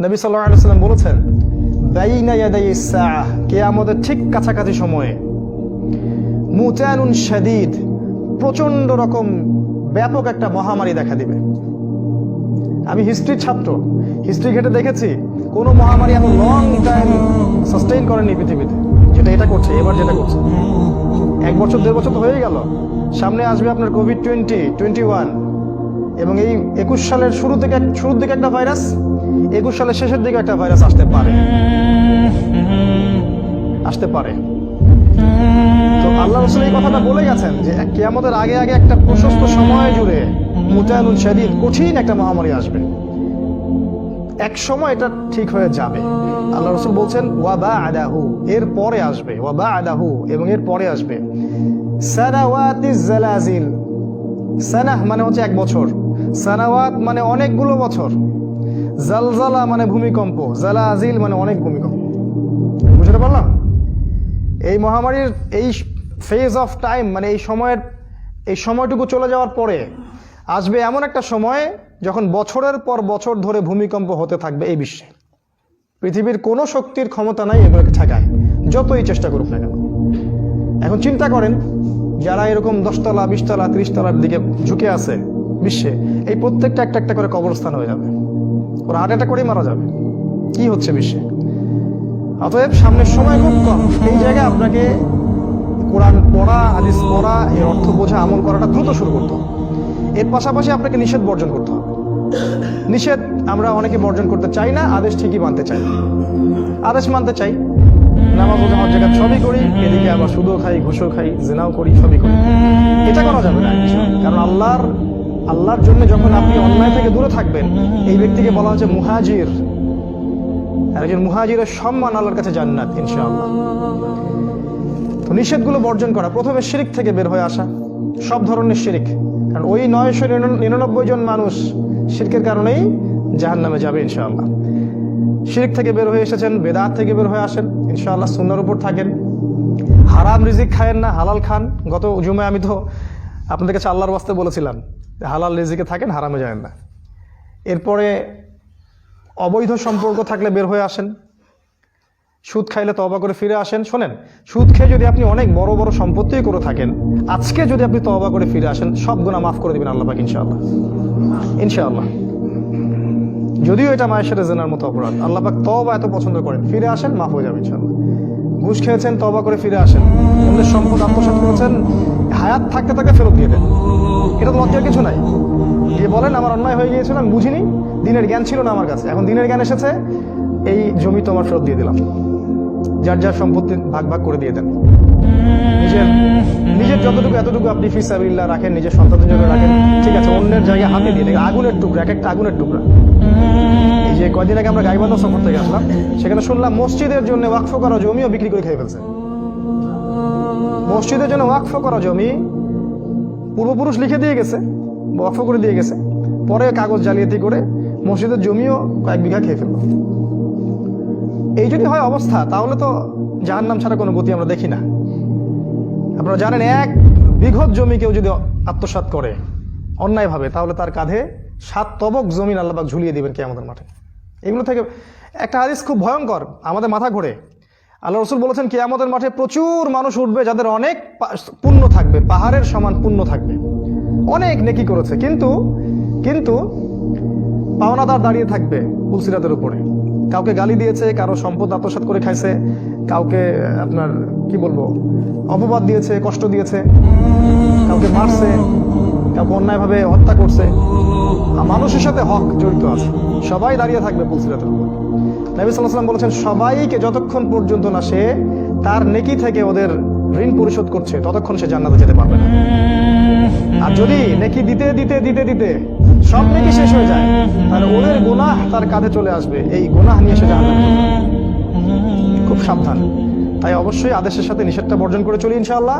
নবী সাল্লাল্লাহু আলাইহি ওয়াসাল্লাম বলেছেন, বাইনা ইয়াদাই সাআহ, কিয়ামতের ঠিক কাছাকাছি সময়ে মুতানুন শাদীদ, প্রচন্ড রকম ব্যাপক একটা মহামারী দেখা দিবে। আমি হিস্ট্রির ছাত্র, হিস্ট্রি ঘেটে দেখেছি কোন মহামারী এত লং টাইম সাস্টেইন করেনি পৃথিবীতে, যেটা এটা করছে এবার, যেটা করছে 1 বছর 1.5 বছর তো হয়ে গেল। সামনে আসবে আপনার কোভিড-21 এবং এই 21 সালের শুরুর দিকে একটা ভাইরাস, 21 সালের শেষের দিকে একটা ভাইরাস আসতে পারে। তো আল্লাহ রাসূল এই কথাটা বলে গেছেন যে কিয়ামতের আগে একটা প্রশস্ত সময় জুড়ে মুতানুন শাদীদ, কঠিন একটা মহামারী আসবে। এক সময় এটা ঠিক হয়ে যাবে। আল্লাহ রাসূল বলছেন ওয়া বা'দাহু, এর পরে আসবে, ওয়া বা'দাহু, এবং এর পরে আসবে সানাওয়াতিজ জালাজিল। সানাহ মানে হচ্ছে 1 বছর, সানাওয়াত মানে অনেকগুলো বছর, জালজালা মানে ভূমিকম্প, জালাজিল মানে অনেক ভূমিকম্প। বুঝতে পারলাম? এই মহামারীর এই ফেজ অফ টাইম মানে এই সময়টুকু চলে যাওয়ার পরে আসবে এমন একটা সময় যখন বছরের পর বছর ধরে ভূমিকম্প হতে থাকবে এই বিশ্বে। পৃথিবীর কোনো শক্তির ক্ষমতা নাই এগুলোকে ঠেকায়, যতই চেষ্টা করুক না কেন। এখন চিন্তা করেন, যারা এরকম 10 তলা 20 তলা 30 তলার দিকে ঝুঁকে আছে বিশ্বে, এই প্রত্যেকটা একটা করে কবরস্থান হয়ে যাবে, ওরা হার্ট অ্যাটাক করেই মারা যাবে। কি হচ্ছে বিশ্বে? অতএব সামনের সময় খুব কম। এই জায়গায় আপনাকে কোরআন পড়া, হাদিস পড়া, এর অর্থ বোঝা, আমল করাটা দ্রুত শুরু করতে হবে। এর পাশাপাশি আপনাকে নিষেধ বর্জন করতে হবে। নিষেধ আমরা অনেকে বর্জন করতে চাই না, আদেশ ঠিকই মানতে চাই। আদেশ মানতে চাই, নামাজ রোজা হজ যাকাত সবই করি, এদিকে আবার সুদও খাই, ঘুষও খাই, জিনাও করি, সবই করি। এটা করা যাবে না, কারণ আল্লাহর জন্য যখন আপনি অন্যায় থেকে দূরে থাকবেন, এই ব্যক্তিকে বলা হচ্ছে মুহাজির। একজন মুহাজিরের সম্মান আল্লাহর কাছে জান্নাত ইনশাআল্লাহ। তো নিষেধগুলো বর্জন করা, প্রথমে শিরক থেকে বের হয়ে আসা, সব ধরনের শিরক, কারণ ওই 999 জন মানুষ শিরকের কারণেই জাহান্নামে যাবে ইনশাআল্লাহ। শিরক থেকে বের হয়ে এসেছেন, বেদাত থেকে বের হয়ে আসেন ইনশাআল্লাহ, সুন্নাহর উপর থাকেন, হারাম রিজিক খায়েন না, হালাল খান। গত জুমায় আমি তো আপনাদের কাছে আল্লাহর ওয়াস্তে বলেছিলাম হালাল রিজিকে থাকেন, হারামে যাবেন না। এরপরে অবৈধ সম্পর্ক থাকলে বের হয়ে আসেন, সুদ খাইলে তওবা করে ফিরে আসেন। শোনেন, সুদ খেয়ে যদি আপনি অনেক বড় বড় সম্পত্তি করে থাকেন, আজকে যদি আপনি তওবা করে ফিরে আসেন, সব গুনাহ মাফ করে দিবেন আল্লাহ পাক ইনশাআল্লাহ। যদিও এটা মায়ের সাথে জেনার মতো অপরাধ, আল্লাহ পাক তওবা এত পছন্দ করেন, ফিরে আসেন, মাফ হয়ে যাবে ইনশাআল্লাহ। ঘুষ খেয়েছেন, তওবা করে ফিরে আসেন। অন্যের সম্পদ আত্মসাৎ করেছেন, হায়াত থাকতে থাকতে ফেরত দিয়ে দেন। এটা তো লজ্জার কিছু নাই। গিয়ে বলেন আমার অন্যায় হয়ে গিয়েছিল, আমি বুঝিনি, দিনের জ্ঞান ছিল না আমার কাছে, এখন দিনের জ্ঞান এসেছে, এই জমি তোমার ফেরত দিয়ে দিলাম। যার যার সম্পত্তি ভাগ ভাগ করে দিয়ে দেন। নিজের যতটুকু এতটুকু আপনি ফি সাবিলিল্লাহ রাখেন, নিজের সন্তানদের জন্য রাখেন, ঠিক আছে। অন্যের জায়গায় হাতে দিয়ে দেন, আগুনের টুকরা, একটা আগুনের টুকরা। এই যে কয়দিন আগে আমরা গাইবান্ধা সফর থেকে আসলাম, সেখানে শুনলাম মসজিদের জন্য ওয়াকফ করা জমিও বিক্রি করে খেয়ে ফেলছে। মসজিদের জন্য ওয়াকফ করা জমি পূর্বপুরুষ লিখে দিয়ে গেছে, ওয়াকফ করে দিয়ে গেছে, পরে কাগজ জালিয়াতি করে মসজিদের জমিও কয়েক বিঘা খেয়ে ফেলল। এই যদি হয় অবস্থা, তাহলে তো জাহান্নাম ছাড়া কোনো গতি আমরা দেখি না। আপনারা জানেন, 1 বিঘত জমি কেউ যদি আত্মসাৎ করে অন্যায়ভাবে, তাহলে তার কাঁধে 7 তবক জমিন আল্লাহ পাক ঝুলিয়ে দিবেন কিয়ামতের মাঠে। এগুলো থেকে একটা হাদিস খুব ভয়ঙ্কর, আমাদের মাথা ঘোরে। আল্লাহ রাসূল বলেছেন কিয়ামতের মাঠে প্রচুর মানুষ উঠবে যাদের অনেক পুণ্য থাকবে, পাহাড়ের সমান পুণ্য থাকবে, অনেক নেকি করেছে, কিন্তু পাওনাদার দাঁড়িয়ে থাকবে পুলসিরাতের উপরে। কাউকে গালি দিয়েছে, কারো সম্পদ আত্মসাৎ করে খাইছে, কাউকে আপনার কি বলবো অপবাদ দিয়েছে, কষ্ট দিয়েছে, কাউকে মারছে, কাউকে অন্যায়ভাবে হত্যা করছে, মানুষের সাথে হক জড়িত আছে, সবাই দাঁড়িয়ে থাকবে পুলসিরাতের উপর। নবী সাল্লাল্লাহু আলাইহি ওয়াসাল্লাম বলেছেন, সবাইকে যতক্ষণ পর্যন্ত না সে তার নেকি থেকে ওদের ঋণ পরিশোধ করছে, ততক্ষণ সে জান্নাতে যেতে পারবে না। আর যদি নেকি দিতে দিতে দিতে দিতে সব নেকি শেষ হয়ে যায়, তাহলে ওদের গুনাহ তার কাঁধে চলে আসবে, এই গুনাহ নিয়ে সে জাহান্নামে যাবে। খুব সাবধান। তাই অবশ্যই আদেশের সাথে নিষেধটা বর্জন করে চলি ইনশাআল্লাহ।